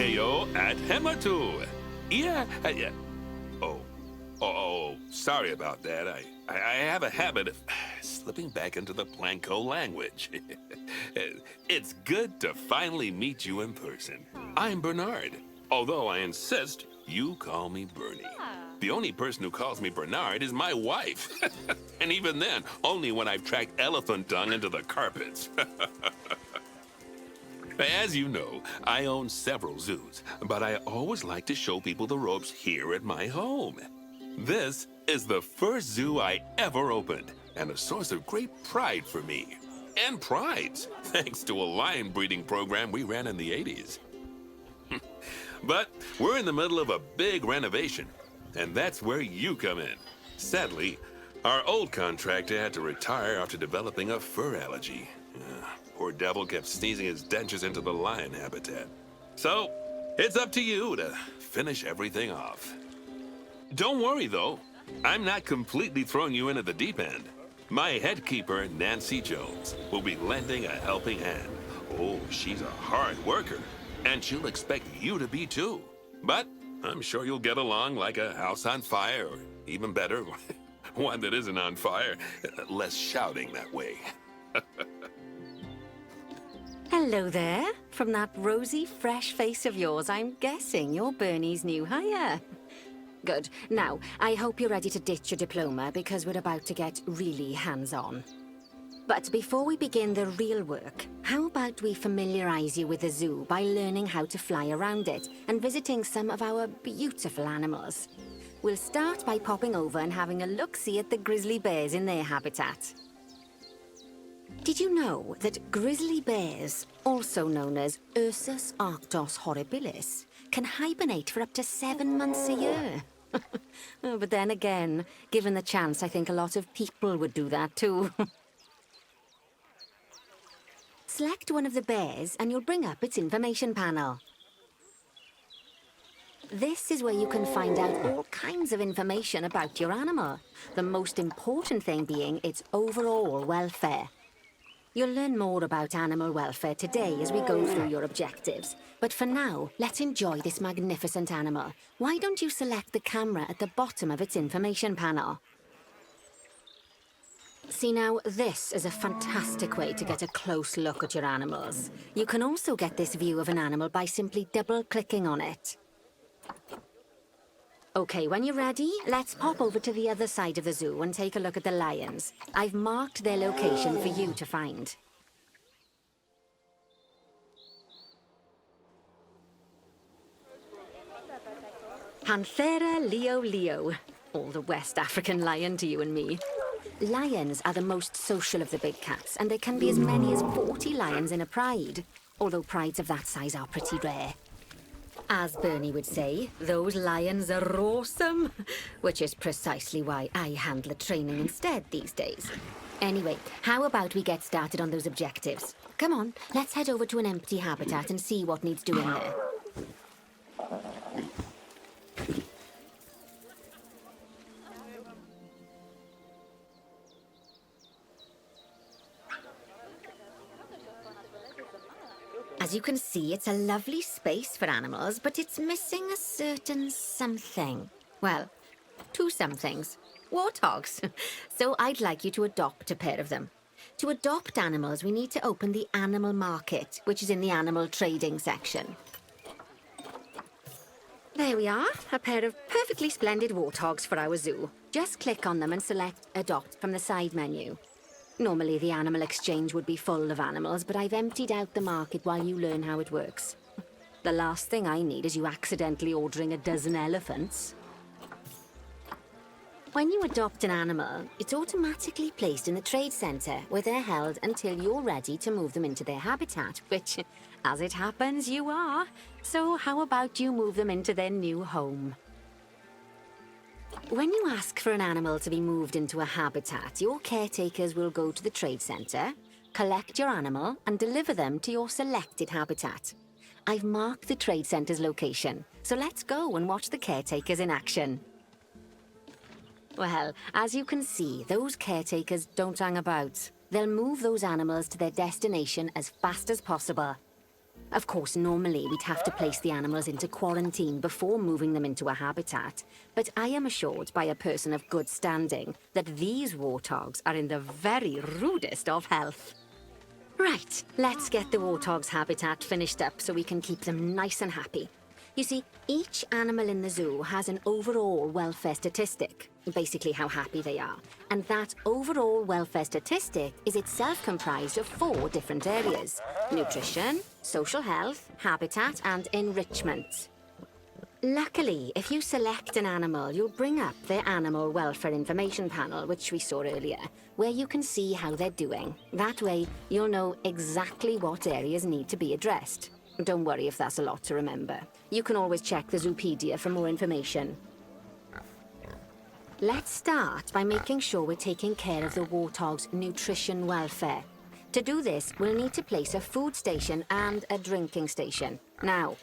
Heyo at Hematu. Yeah. Oh, sorry about that. I have a habit of slipping back into the Planko language. It's good to finally meet you in person. I'm Bernard, although I insist you call me Bernie. The only person who calls me Bernard is my wife. And even then, only when I've tracked elephant dung into the carpets. As you know, I own several zoos, but I always like to show people the ropes here at my home. This is the first zoo I ever opened, and a source of great pride for me. And prides, thanks to a lion breeding program we ran in the 80s. But we're in the middle of a big renovation, and that's where you come in. Sadly, our old contractor had to retire after developing a fur allergy. Poor devil kept sneezing his dentures into the lion habitat. So, it's up to you to finish everything off. Don't worry, though. I'm not completely throwing you into the deep end. My head keeper, Nancy Jones, will be lending a helping hand. Oh, she's a hard worker, and she'll expect you to be too. But I'm sure you'll get along like a house on fire, or even better, one that isn't on fire. Less shouting that way. Hello there. From that rosy, fresh face of yours, I'm guessing you're Bernie's new hire. Good. Now, I hope you're ready to ditch your diploma because we're about to get really hands-on. But before we begin the real work, how about we familiarize you with the zoo by learning how to fly around it and visiting some of our beautiful animals? We'll start by popping over and having a look-see at the grizzly bears in their habitat. Did you know that grizzly bears, also known as Ursus arctos horribilis, can hibernate for up to 7 months a year? Oh, but then again, given the chance, I think a lot of people would do that too. Select one of the bears and you'll bring up its information panel. This is where you can find out all kinds of information about your animal. The most important thing being its overall welfare. You'll learn more about animal welfare today as we go through your objectives. But for now, let's enjoy this magnificent animal. Why don't you select the camera at the bottom of its information panel? See now, this is a fantastic way to get a close look at your animals. You can also get this view of an animal by simply double-clicking on it. Okay, when you're ready, let's pop over to the other side of the zoo and take a look at the lions. I've marked their location for you to find. Panthera leo. All the West African lion to you and me. Lions are the most social of the big cats, and there can be as many as 40 lions in a pride, although prides of that size are pretty rare. As Bernie would say, those lions are awesome, which is precisely why I handle the training instead these days. Anyway, how about we get started on those objectives? Come on, let's head over to an empty habitat and see what needs doing there. As you can see, it's a lovely space for animals, but it's missing a certain something. Well, 2 somethings. Warthogs. So I'd like you to adopt a pair of them. To adopt animals, we need to open the animal market, which is in the animal trading section. There we are, a pair of perfectly splendid warthogs for our zoo. Just click on them and select Adopt from the side menu. Normally, the animal exchange would be full of animals, but I've emptied out the market while you learn how it works. The last thing I need is you accidentally ordering a dozen elephants. When you adopt an animal, it's automatically placed in the trade centre, where they're held until you're ready to move them into their habitat, which, as it happens, you are. So how about you move them into their new home? When you ask for an animal to be moved into a habitat, your caretakers will go to the trade centre, collect your animal, and deliver them to your selected habitat. I've marked the trade centre's location, so let's go and watch the caretakers in action. Well, as you can see, those caretakers don't hang about. They'll move those animals to their destination as fast as possible. Of course, normally we'd have to place the animals into quarantine before moving them into a habitat, but I am assured by a person of good standing that these warthogs are in the very rudest of health. Right, let's get the warthog's habitat finished up so we can keep them nice and happy. You see, each animal in the zoo has an overall welfare statistic, basically how happy they are. And that overall welfare statistic is itself comprised of 4 different areas: nutrition, social health, habitat, and enrichment. Luckily, if you select an animal, you'll bring up their animal welfare information panel, which we saw earlier, where you can see how they're doing. That way, you'll know exactly what areas need to be addressed. Don't worry if that's a lot to remember. You can always check the Zoopedia for more information. Let's start by making sure we're taking care of the warthog's nutrition welfare. To do this, we'll need to place a food station and a drinking station. Now,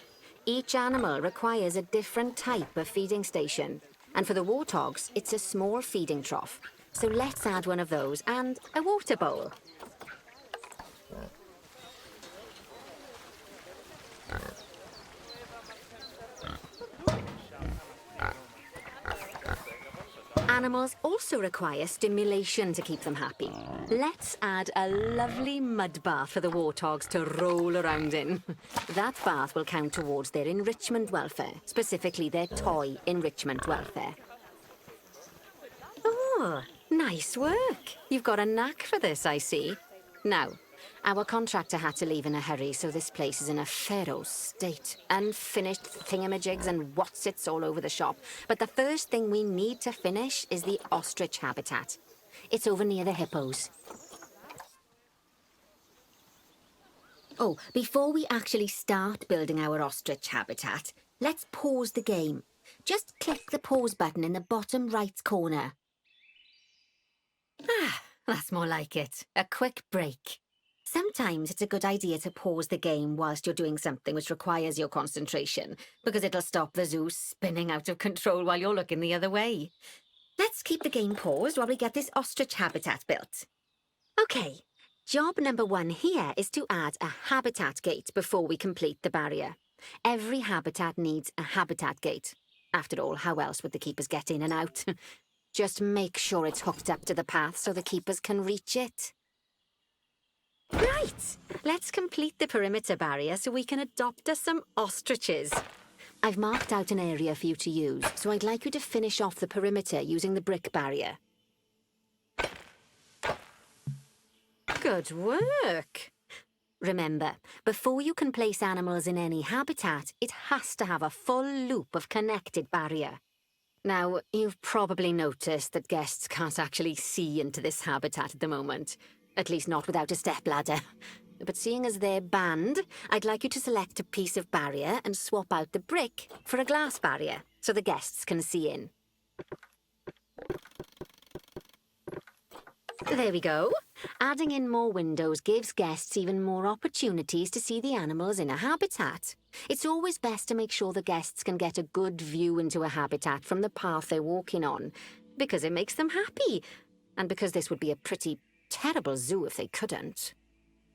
each animal requires a different type of feeding station. And for the warthogs, it's a small feeding trough. So let's add one of those and a water bowl. Animals also require stimulation to keep them happy. Let's add a lovely mud bath for the warthogs to roll around in. That bath will count towards their enrichment welfare, specifically their toy enrichment welfare. Oh, nice work. You've got a knack for this, I see. Now, our contractor had to leave in a hurry, so this place is in a pharaoh state. Unfinished thingamajigs and whatsits all over the shop. But the first thing we need to finish is the ostrich habitat. It's over near the hippos. Oh, before we actually start building our ostrich habitat, let's pause the game. Just click the pause button in the bottom right corner. Ah, that's more like it. A quick break. Sometimes it's a good idea to pause the game whilst you're doing something which requires your concentration, because it'll stop the zoo spinning out of control while you're looking the other way. Let's keep the game paused while we get this ostrich habitat built. Okay, job number 1 here is to add a habitat gate before we complete the barrier. Every habitat needs a habitat gate. After all, how else would the keepers get in and out? Just make sure it's hooked up to the path so the keepers can reach it. Right, let's complete the perimeter barrier so we can adopt us some ostriches. I've marked out an area for you to use, so I'd like you to finish off the perimeter using the brick barrier. Good work! Remember, before you can place animals in any habitat, it has to have a full loop of connected barrier. Now, you've probably noticed that guests can't actually see into this habitat at the moment. At least not without a stepladder. But seeing as they're banned, I'd like you to select a piece of barrier and swap out the brick for a glass barrier, so the guests can see in. There we go. Adding in more windows gives guests even more opportunities to see the animals in a habitat. It's always best to make sure the guests can get a good view into a habitat from the path they're walking on, because it makes them happy, and because this would be a pretty terrible zoo if they couldn't.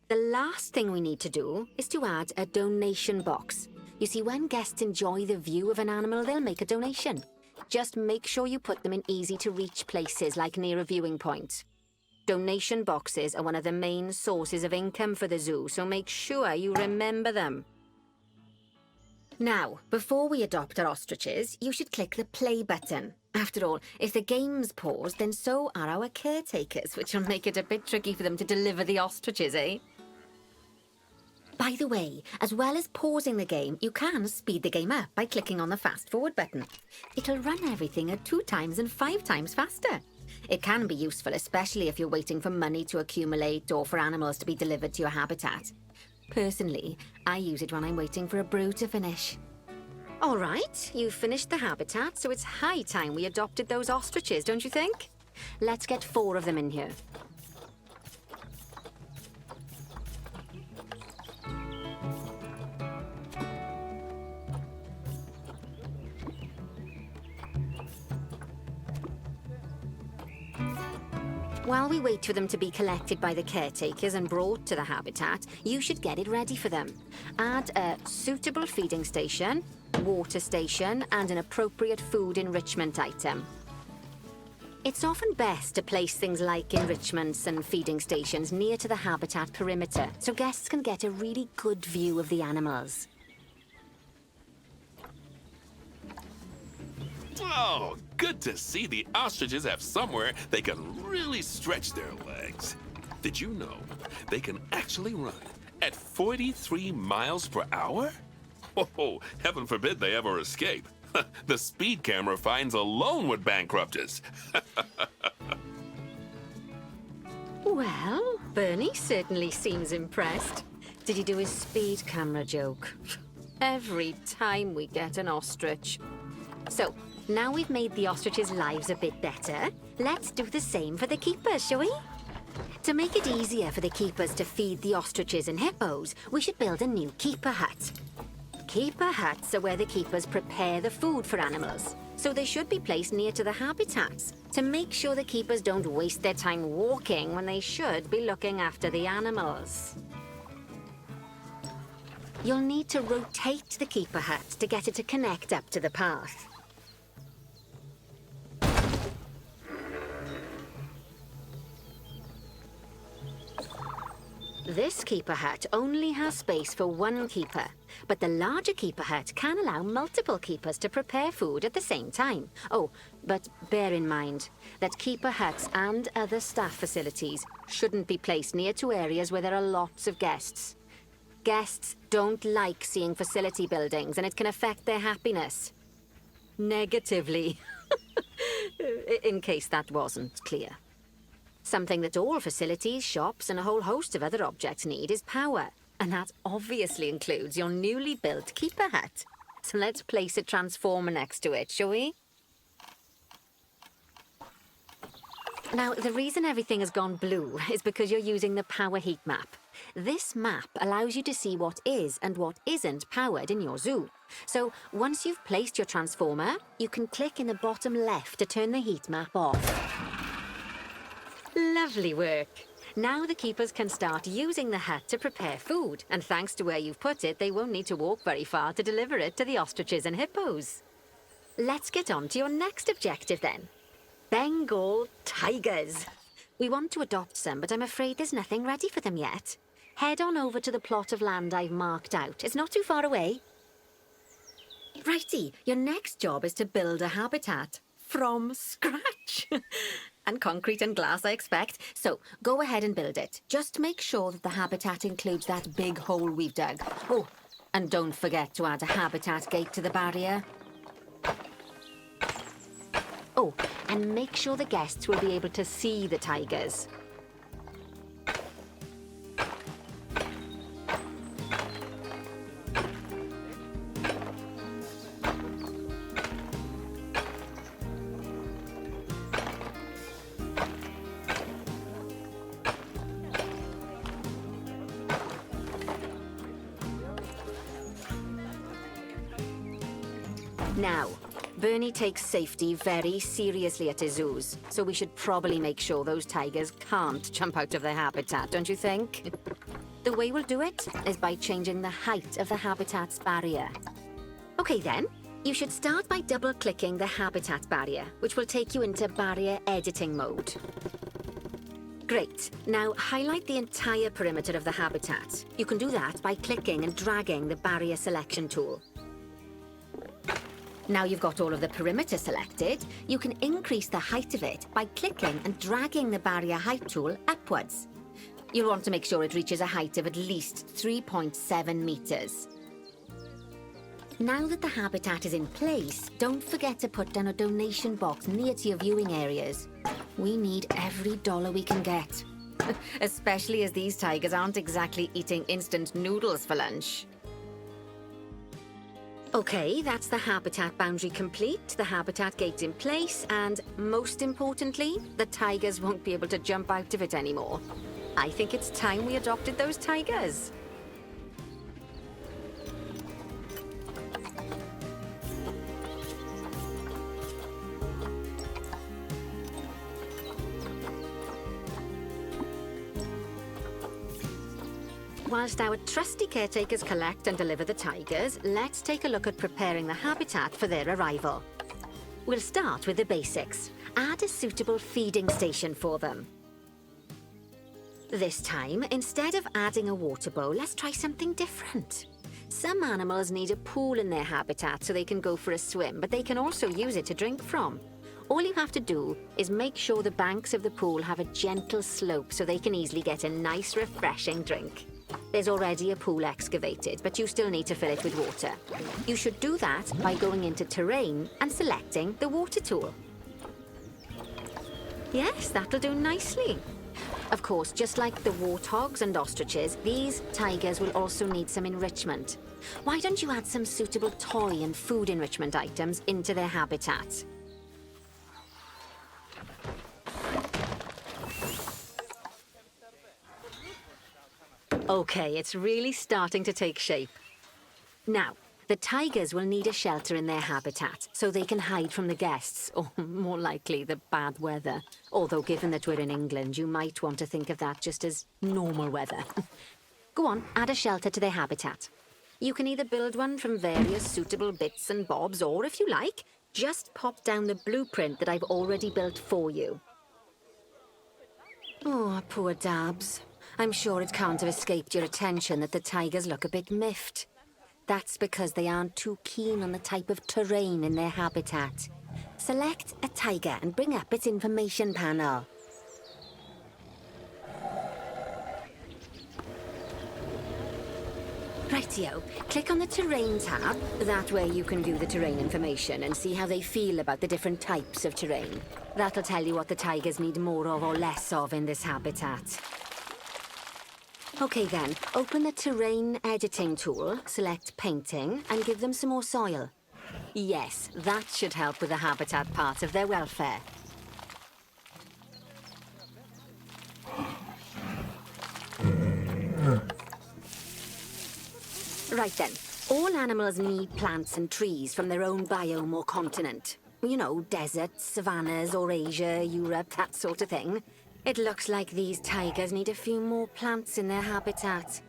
The last thing we need to do is to add a donation box. You see, when guests enjoy the view of an animal, they'll make a donation. Just make sure you put them in easy-to-reach places, like near a viewing point. Donation boxes are one of the main sources of income for the zoo, so make sure you remember them. Now, before we adopt our ostriches, you should click the play button. After all, if the game's paused, then so are our caretakers, which will make it a bit tricky for them to deliver the ostriches, eh? By the way, as well as pausing the game, you can speed the game up by clicking on the fast forward button. It'll run everything at 2 times and 5 times faster. It can be useful, especially if you're waiting for money to accumulate or for animals to be delivered to your habitat. Personally, I use it when I'm waiting for a brew to finish. All right, you've finished the habitat, so it's high time we adopted those ostriches, don't you think? Let's get 4 of them in here. While we wait for them to be collected by the caretakers and brought to the habitat, you should get it ready for them. Add a suitable feeding station, water station, and an appropriate food enrichment item. It's often best to place things like enrichments and feeding stations near to the habitat perimeter, so guests can get a really good view of the animals. Oh, good to see the ostriches have somewhere they can really stretch their legs. Did you know they can actually run at 43 miles per hour? Oh, heaven forbid they ever escape. The speed camera fines alone would bankrupt us. Well, Bernie certainly seems impressed. Did he do his speed camera joke? Every time we get an ostrich. So, now we've made the ostriches' lives a bit better, let's do the same for the keepers, shall we? To make it easier for the keepers to feed the ostriches and hippos, we should build a new keeper hut. Keeper huts are where the keepers prepare the food for animals, so they should be placed near to the habitats to make sure the keepers don't waste their time walking when they should be looking after the animals. You'll need to rotate the keeper hut to get it to connect up to the path. This keeper hut only has space for one keeper, but the larger keeper hut can allow multiple keepers to prepare food at the same time. Oh, but bear in mind that keeper huts and other staff facilities shouldn't be placed near to areas where there are lots of guests. Guests don't like seeing facility buildings, and it can affect their happiness. Negatively. In case that wasn't clear. Something that all facilities, shops, and a whole host of other objects need is power. And that obviously includes your newly built keeper hut. So let's place a transformer next to it, shall we? Now, the reason everything has gone blue is because you're using the power heat map. This map allows you to see what is and what isn't powered in your zoo. So once you've placed your transformer, you can click in the bottom left to turn the heat map off. Lovely work. Now the keepers can start using the hut to prepare food, and thanks to where you've put it, they won't need to walk very far to deliver it to the ostriches and hippos. Let's get on to your next objective then. Bengal tigers. We want to adopt some, but I'm afraid there's nothing ready for them yet. Head on over to the plot of land I've marked out. It's not too far away. Righty, your next job is to build a habitat. From scratch. And concrete and glass, I expect. So, go ahead and build it. Just make sure that the habitat includes that big hole we've dug. Oh, and don't forget to add a habitat gate to the barrier. Oh, and make sure the guests will be able to see the tigers. Now, Bernie takes safety very seriously at his zoos, so we should probably make sure those tigers can't jump out of their habitat, don't you think? The way we'll do it is by changing the height of the habitat's barrier. Okay then, you should start by double-clicking the habitat barrier, which will take you into barrier editing mode. Great. Now highlight the entire perimeter of the habitat. You can do that by clicking and dragging the barrier selection tool. Now you've got all of the perimeter selected, you can increase the height of it by clicking and dragging the barrier height tool upwards. You'll want to make sure it reaches a height of at least 3.7 meters. Now that the habitat is in place, don't forget to put down a donation box near to your viewing areas. We need every dollar we can get. Especially as these tigers aren't exactly eating instant noodles for lunch. Okay, that's the habitat boundary complete, the habitat gate in place, and most importantly, the tigers won't be able to jump out of it anymore. I think it's time we adopted those tigers. whilst our trusty caretakers collect and deliver the tigers, let's take a look at preparing the habitat for their arrival. We'll start with the basics. Add a suitable feeding station for them. This time, instead of adding a water bowl, let's try something different. Some animals need a pool in their habitat so they can go for a swim, but they can also use it to drink from. All you have to do is make sure the banks of the pool have a gentle slope so they can easily get a nice, refreshing drink. There's already a pool excavated, but you still need to fill it with water. You should do that by going into terrain and selecting the water tool. Yes, that'll do nicely. Of course, just like the warthogs and ostriches, these tigers will also need some enrichment. Why don't you add some suitable toy and food enrichment items into their habitat? Okay, it's really starting to take shape. Now, the tigers will need a shelter in their habitat so they can hide from the guests, or more likely, the bad weather. Although, given that we're in England, you might want to think of that just as normal weather. Go on, add a shelter to their habitat. You can either build one from various suitable bits and bobs, or if you like, just pop down the blueprint that I've already built for you. Oh, poor Dabs. I'm sure it can't have escaped your attention that the tigers look a bit miffed. That's because they aren't too keen on the type of terrain in their habitat. Select a tiger and bring up its information panel. Rightio, click on the terrain tab. That way you can view the terrain information and see how they feel about the different types of terrain. That'll tell you what the tigers need more of or less of in this habitat. Okay then, open the terrain editing tool, select painting, and give them some more soil. Yes, that should help with the habitat part of their welfare. Right then, all animals need plants and trees from their own biome or continent. You know, deserts, savannas, or Asia, Europe, that sort of thing. It looks like these tigers need a few more plants in their habitat.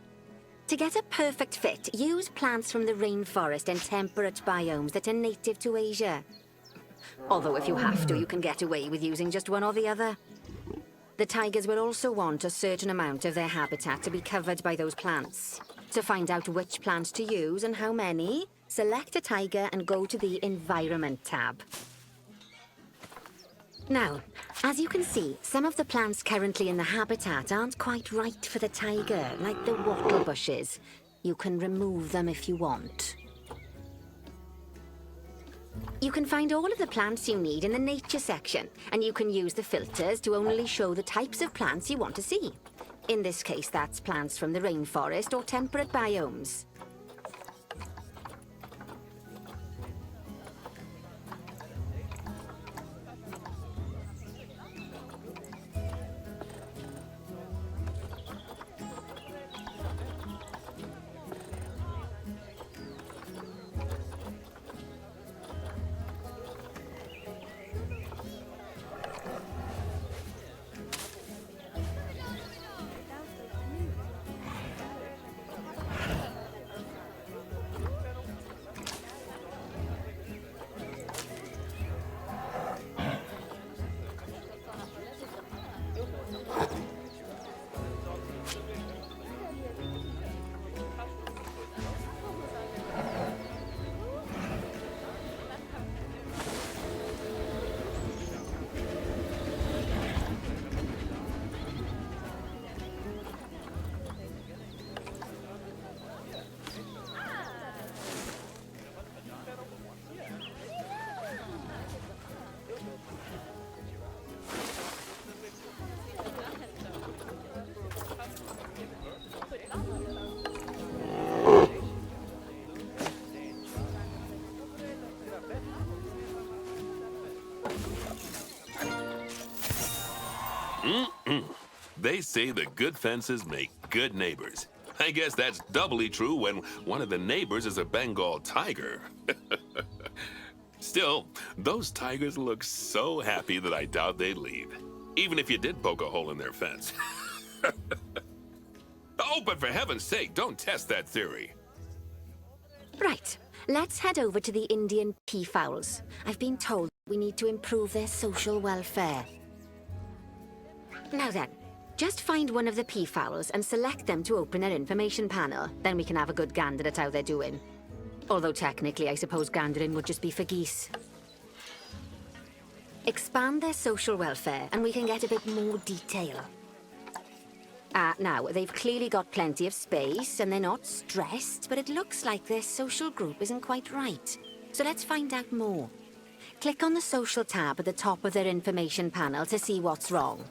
To get a perfect fit, use plants from the rainforest and temperate biomes that are native to Asia. Although if you have to, you can get away with using just one or the other. The tigers will also want a certain amount of their habitat to be covered by those plants. To find out which plants to use and how many, select a tiger and go to the Environment tab. Now, as you can see, some of the plants currently in the habitat aren't quite right for the tiger, like the wattle bushes. You can remove them if you want. You can find all of the plants you need in the nature section, and you can use the filters to only show the types of plants you want to see. In this case, that's plants from the rainforest or temperate biomes. They say the good fences make good neighbors. I guess that's doubly true when one of the neighbors is a Bengal tiger. Still, those tigers look so happy that I doubt they'd leave, even if you did poke a hole in their fence. Oh, but for heaven's sake, don't test that theory. Right, let's head over to the Indian peafowls. I've been told we need to improve their social welfare. Now then, just find one of the peafowls and select them to open their information panel. Then we can have a good gander at how they're doing. Although technically, I suppose gandering would just be for geese. Expand their social welfare and we can get a bit more detail. Now, they've clearly got plenty of space and they're not stressed, but it looks like their social group isn't quite right. So let's find out more. Click on the social tab at the top of their information panel to see what's wrong.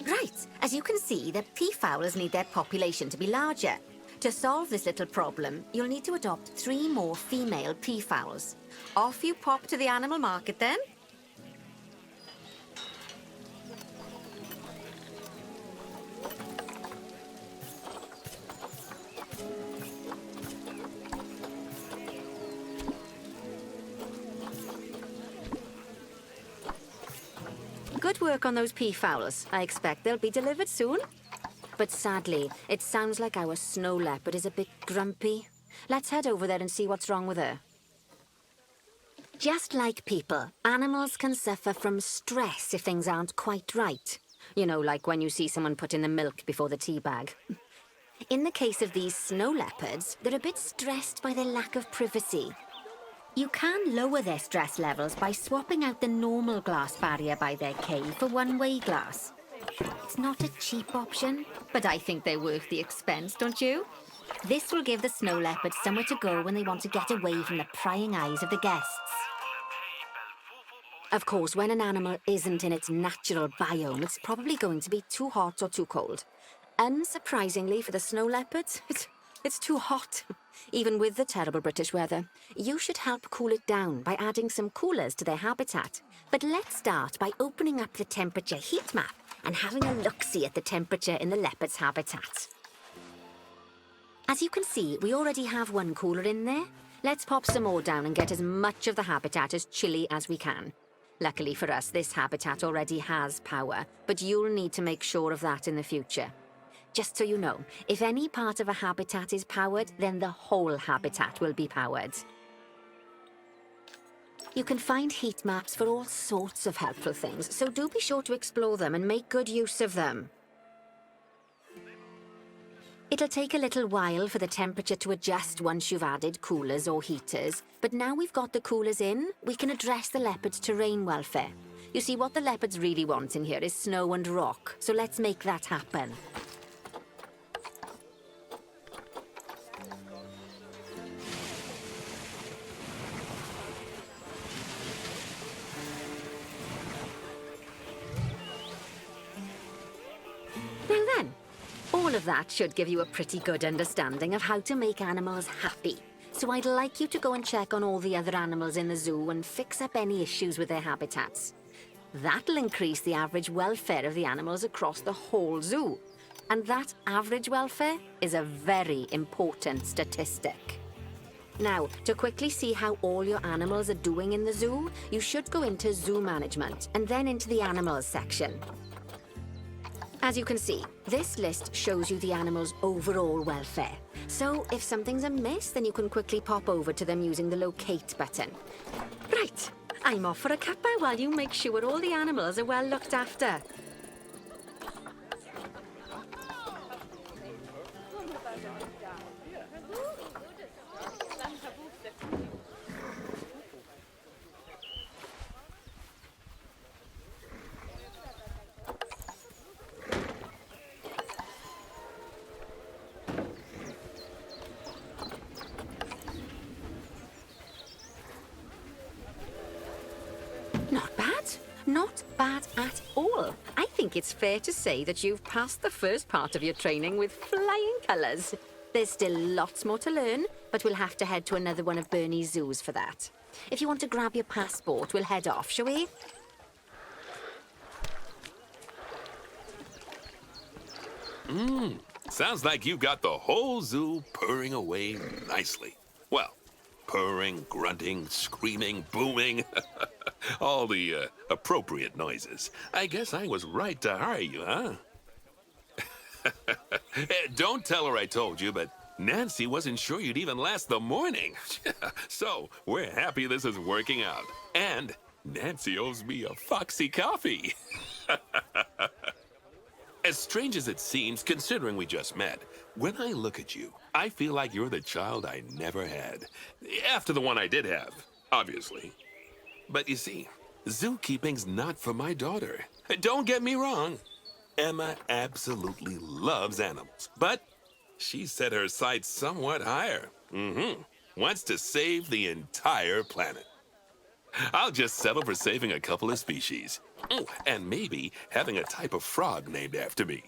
Right, as you can see, the peafowls need their population to be larger. To solve this little problem, you'll need to adopt 3 more female peafowls. Off you pop to the animal market then. Good work on those peafowls. I expect they'll be delivered soon. But sadly, it sounds like our snow leopard is a bit grumpy. Let's head over there and see what's wrong with her. Just like people, animals can suffer from stress if things aren't quite right. You know, like when you see someone put in the milk before the tea bag. In the case of these snow leopards, they're a bit stressed by their lack of privacy. You can lower their stress levels by swapping out the normal glass barrier by their cave for one-way glass. It's not a cheap option, but I think they're worth the expense, don't you? This will give the snow leopards somewhere to go when they want to get away from the prying eyes of the guests. Of course, when an animal isn't in its natural biome, it's probably going to be too hot or too cold. Unsurprisingly for the snow leopards, it's too hot. Even with the terrible British weather, you should help cool it down by adding some coolers to their habitat. But let's start by opening up the temperature heat map and having a look-see at the temperature in the leopard's habitat. As you can see, we already have one cooler in there. Let's pop some more down and get as much of the habitat as chilly as we can. Luckily for us, this habitat already has power, but you'll need to make sure of that in the future. Just so you know, if any part of a habitat is powered, then the whole habitat will be powered. You can find heat maps for all sorts of helpful things, so do be sure to explore them and make good use of them. It'll take a little while for the temperature to adjust once you've added coolers or heaters, but now we've got the coolers in, we can address the leopard's terrain welfare. You see, what the leopards really want in here is snow and rock, so let's make that happen. Now then, all of that should give you a pretty good understanding of how to make animals happy. So I'd like you to go and check on all the other animals in the zoo and fix up any issues with their habitats. That'll increase the average welfare of the animals across the whole zoo. And that average welfare is a very important statistic. Now, to quickly see how all your animals are doing in the zoo, you should go into Zoo Management and then into the Animals section. As you can see, this list shows you the animal's overall welfare. So if something's amiss, then you can quickly pop over to them using the Locate button. Right, I'm off for a cuppa while you make sure all the animals are well looked after. Not bad. Not bad at all. I think it's fair to say that you've passed the first part of your training with flying colours. There's still lots more to learn, but we'll have to head to another one of Bernie's zoos for that. If you want to grab your passport, we'll head off, shall we? Sounds like you've got the whole zoo purring away nicely. Well, purring, grunting, screaming, booming. All the appropriate noises. I guess I was right to hire you, huh? Don't tell her I told you, but Nancy wasn't sure you'd even last the morning. So, we're happy this is working out. And Nancy owes me a foxy coffee. As strange as it seems, considering we just met, when I look at you, I feel like you're the child I never had. After the one I did have, obviously. But you see, zookeeping's not for my daughter. Don't get me wrong. Emma absolutely loves animals, but she set her sights somewhat higher. Wants to save the entire planet. I'll just settle for saving a couple of species. And maybe having a type of frog named after me.